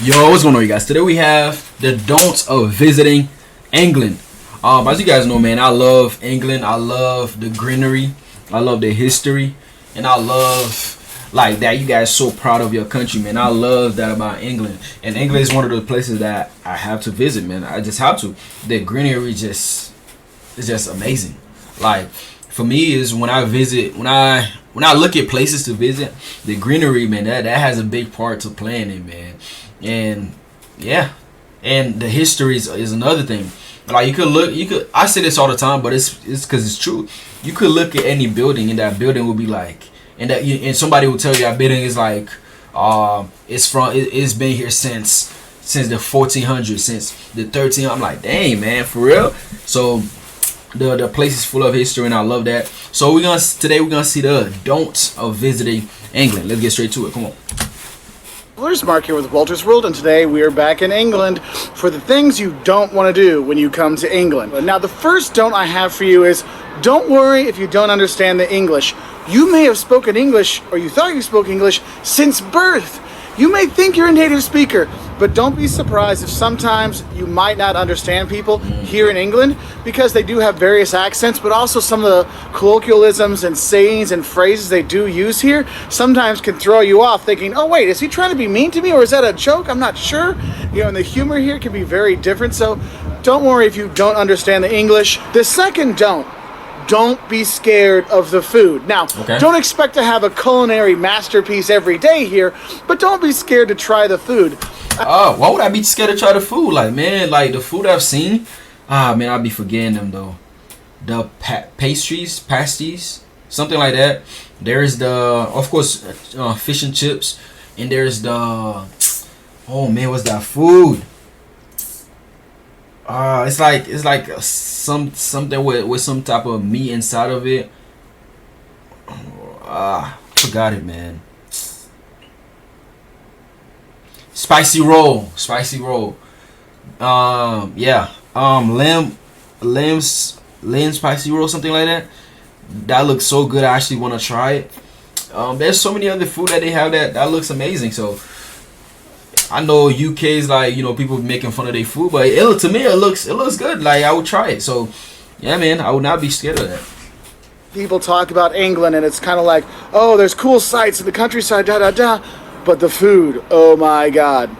Yo, what's going on, you guys? Today we have the don'ts of visiting England. As you guys know, man, I love England. I love the greenery. I love the history, and I love like that. You guys so proud of your country, man. I love that about England. And England is one of those places that I have to visit, man. I just have to. The greenery just is just amazing. Like for me, is when I visit, when I look at places to visit, the greenery, man, that has a big part to play in it, man. And yeah, and the history is another thing. Like I say this all the time, but it's because it's true. You could look at any building, and that building will be like, and somebody will tell you that building is like, it's been here since the 1400s, since the 1300s. I'm like, dang, man, for real. So the place is full of history, and I love that. So today we're gonna see the don'ts of visiting England. Let's get straight to it. Come on. There's Mark here with Walter's World, and today we are back in England for the things you don't want to do when you come to England. Now, the first don't I have for you is, don't worry if you don't understand the English. You may have spoken English, or you thought you spoke English, since birth. You may think you're a native speaker, but don't be surprised if sometimes you might not understand people here in England, because they do have various accents, but also some of the colloquialisms and sayings and phrases they do use here sometimes can throw you off, thinking, oh wait, is he trying to be mean to me, or is that a joke? I'm not sure. And the humor here can be very different, so don't worry if you don't understand the English. The second don't be scared of the food. Now, Don't expect to have a culinary masterpiece every day here, but don't be scared to try the food. Why would I be scared to try the food? Like, man, like the food I've seen, man, I'll be forgetting them though. The pasties, something like that. There's the, of course, fish and chips, and there's the, oh man, what's that food? It's like something with some type of meat inside of it. Forgot it, man. Spicy roll. Lamb spicy roll, something like that. That looks so good. I actually want to try it. There's so many other food that they have that looks amazing. So I know UK's like, people making fun of their food, but to me it looks good. Like I would try it. So yeah, man, I would not be scared of that. People talk about England, and it's kind of like, oh, there's cool sights in the countryside, but the food, oh my God.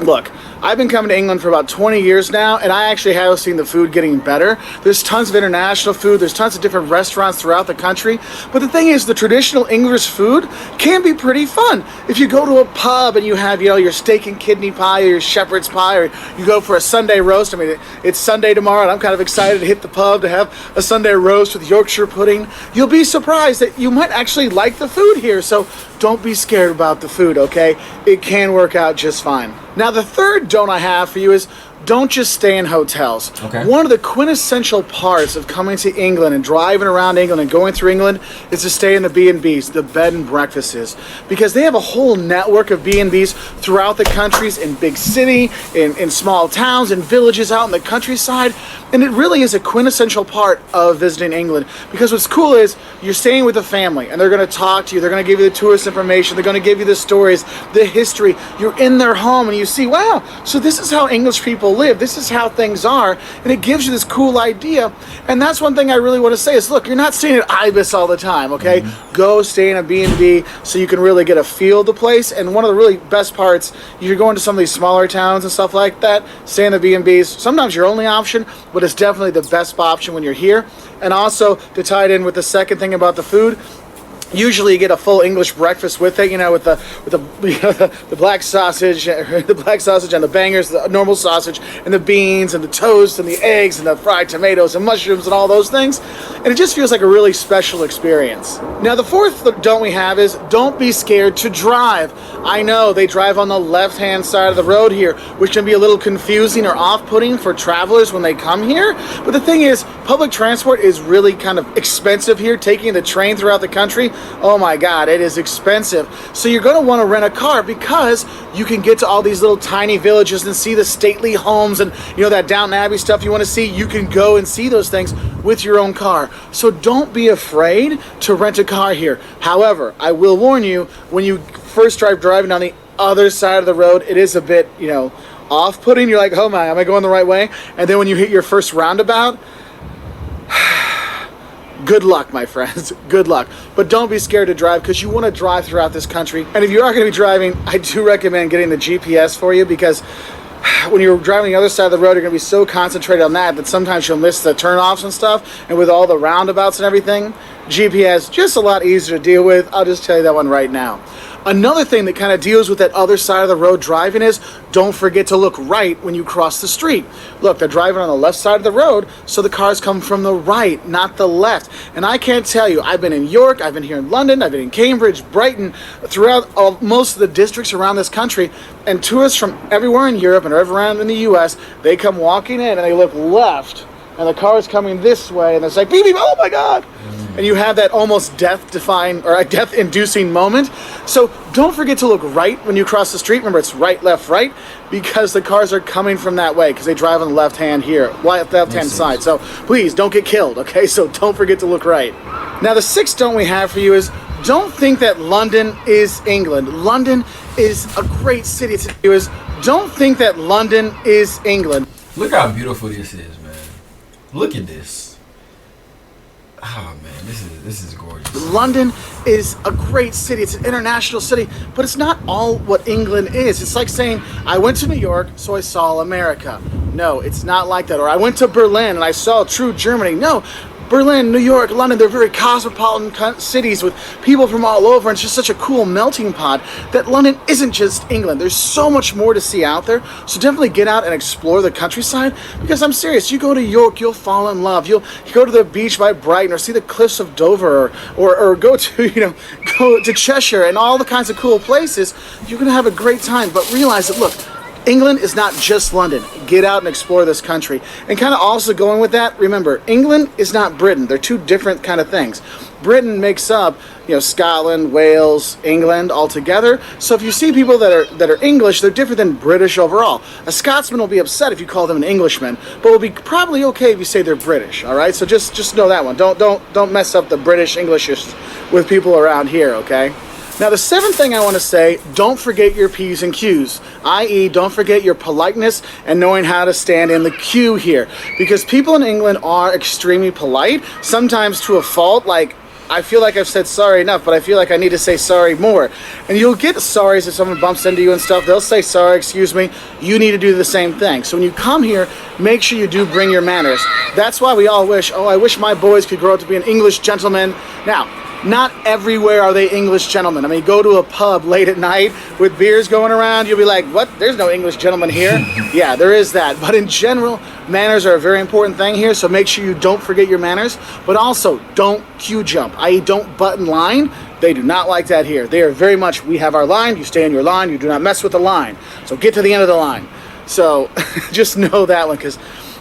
Look, I've been coming to England for about 20 years now, and I actually have seen the food getting better. There's tons of international food. There's tons of different restaurants throughout the country. But the thing is, the traditional English food can be pretty fun. If you go to a pub and you have, your steak and kidney pie or your shepherd's pie, or you go for a Sunday roast. I mean, it's Sunday tomorrow, and I'm kind of excited to hit the pub to have a Sunday roast with Yorkshire pudding. You'll be surprised that you might actually like the food here. So don't be scared about the food, okay? It can work out just fine. Now, the third don't I have for you is, don't just stay in hotels. Okay. One of the quintessential parts of coming to England and driving around England and going through England is to stay in the B&Bs, the bed and breakfasts, because they have a whole network of B&Bs throughout the countries, in big city, in small towns, in villages out in the countryside, and it really is a quintessential part of visiting England, because what's cool is you're staying with a family, and they're going to talk to you, they're going to give you the tourist information, they're going to give you the stories, the history. You're in their home, and you see, wow, so this is how English people live, this is how things are, and it gives you this cool idea. And that's one thing I really want to say is, look, you're not staying at Ibis all the time, okay? Go stay in a B&B so you can really get a feel of the place. And one of the really best parts, if you're going to some of these smaller towns and stuff like that, stay in the B&Bs. Sometimes your only option, but it's definitely the best option when you're here. And also, to tie it in with the second thing about the food, usually you get a full English breakfast with it, with the black sausage, and the bangers, the normal sausage, and the beans, and the toast, and the eggs, and the fried tomatoes, and mushrooms, and all those things. And it just feels like a really special experience. Now, the fourth don't we have is, don't be scared to drive. I know they drive on the left-hand side of the road here, which can be a little confusing or off-putting for travelers when they come here. But the thing is, public transport is really kind of expensive here. Taking the train throughout the country, oh my God, it is expensive. So you're going to want to rent a car, because you can get to all these little tiny villages and see the stately homes and that Downton Abbey stuff you want to see. You can go and see those things with your own car. So don't be afraid to rent a car here. However, I will warn you, when you first start driving down the other side of the road, it is a bit, you know, off-putting. You're like, oh my, am I going the right way? And then when you hit your first roundabout, good luck, my friends. Good luck. But don't be scared to drive, because you want to drive throughout this country. And if you are going to be driving, I do recommend getting the GPS for you, because when you're driving the other side of the road, you're going to be so concentrated on that sometimes you'll miss the turnoffs and stuff. And with all the roundabouts and everything, GPS just a lot easier to deal with. I'll just tell you that one right now. Another thing that kind of deals with that other side of the road driving is, don't forget to look right when you cross the street. Look, they're driving on the left side of the road, so the cars come from the right, not the left. And I can't tell you, I've been in York, I've been here in London, I've been in Cambridge, Brighton, throughout most of the districts around this country, and tourists from everywhere in Europe and everywhere in the US, they come walking in and they look left, and the car is coming this way, and it's like, beep, beep, oh my God. And you have that almost death-defying or a death-inducing moment. So don't forget to look right when you cross the street. Remember, it's right, right, because the cars are coming from that way, because they drive on the left hand here, left-hand side. So please don't get killed, okay? So don't forget to look right. Now, the sixth don't we have for you is, don't think that London is England. London is a great city. Don't think that London is England. Look how beautiful this is, man. Look at this. Oh man, this is gorgeous. London is a great city. It's an international city, but it's not all what England is. It's like saying, I went to New York, so I saw America. No, it's not like that. Or I went to Berlin and I saw true Germany. No, Berlin, New York, London, they're very cosmopolitan cities with people from all over, and it's just such a cool melting pot that London isn't just England. There's so much more to see out there, so definitely get out and explore the countryside, because I'm serious, you go to York, you'll fall in love. You go to the beach by Brighton, or see the cliffs of Dover, or go to, go to Cheshire and all the kinds of cool places. You're going to have a great time, but realize that, look, England is not just London. Get out and explore this country. And kind of also going with that, remember, England is not Britain. They're two different kind of things. Britain makes up, Scotland, Wales, England all together. So if you see people that are English, they're different than British overall. A Scotsman will be upset if you call them an Englishman, but will be probably okay if you say they're British. All right, so just know that one. Don't mess up the British English with people around here. Okay. Now, the seventh thing I want to say, don't forget your P's and Q's, i.e. don't forget your politeness and knowing how to stand in the queue here. Because people in England are extremely polite, sometimes to a fault. Like, I feel like I've said sorry enough, but I feel like I need to say sorry more. And you'll get sorries if someone bumps into you and stuff. They'll say sorry, excuse me. You need to do the same thing. So when you come here, make sure you do bring your manners. That's why we all wish, I wish my boys could grow up to be an English gentleman. Now, not everywhere are they English gentlemen. I mean, go to a pub late at night with beers going around, you'll be like, what? There's no English gentleman here. Yeah, there is that. But in general, manners are a very important thing here, so make sure you don't forget your manners. But also, don't queue jump, i.e. don't butt in line. They do not like that here. They are very much, we have our line, you stay in your line, you do not mess with the line. So get to the end of the line. So just know that one, because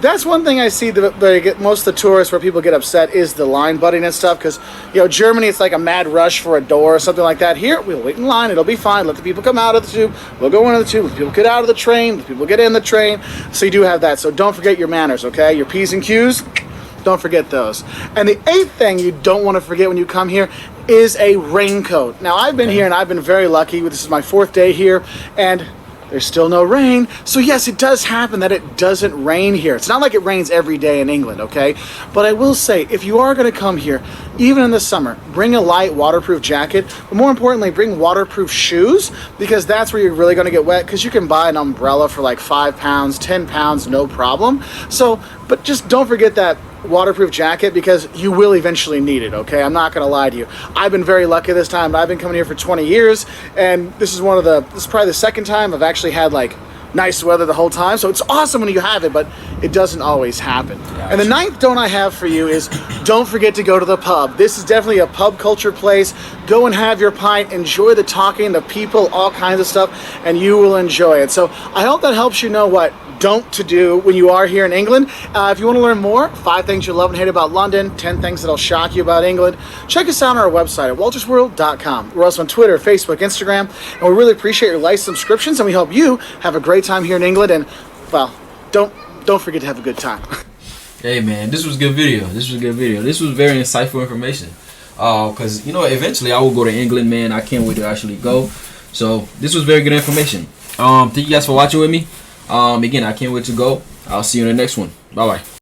that's one thing I see that I get most of the tourists where people get upset is the line butting and stuff, because Germany, it's like a mad rush for a door or something like that. Here we'll wait in line, it'll be fine, let the people come out of the tube, we'll go into the tube, let the people get out of the train, let the people get in the train. So you do have that, so don't forget your manners, okay? Your P's and Q's, don't forget those. And the eighth thing you don't want to forget when you come here is a raincoat. Now, I've been here and I've been very lucky. This is my 4th day here, and there's still no rain. So yes, it does happen that it doesn't rain here. It's not like it rains every day in England, okay? But I will say, if you are going to come here, even in the summer, bring a light waterproof jacket, but more importantly, bring waterproof shoes, because that's where you're really going to get wet, because you can buy an umbrella for like 5 pounds, 10 pounds, no problem. So, but just don't forget that waterproof jacket, because you will eventually need it, okay? I'm not gonna lie to you. I've been very lucky this time. I've been coming here for 20 years, and this is probably the second time I've actually had like nice weather the whole time. So it's awesome when you have it, but it doesn't always happen. Gotcha. And the ninth don't I have for you is, don't forget to go to the pub. This is definitely a pub culture place. Go and have your pint, enjoy the talking, the people, all kinds of stuff, and you will enjoy it. So I hope that helps you know what don't to do when you are here in England. If you want to learn more, 5 things you love and hate about London, 10 things that'll shock you about England, check us out on our website at waltersworld.com. We're also on Twitter, Facebook, Instagram, and we really appreciate your likes, subscriptions, and we hope you have a great time here in England. And well, don't forget to have a good time. Hey man, this was a good video. This was very insightful information. Because eventually I will go to England, man. I can't wait to actually go. So this was very good information. Thank you guys for watching with me. Again, I can't wait to go. I'll see you in the next one. Bye bye.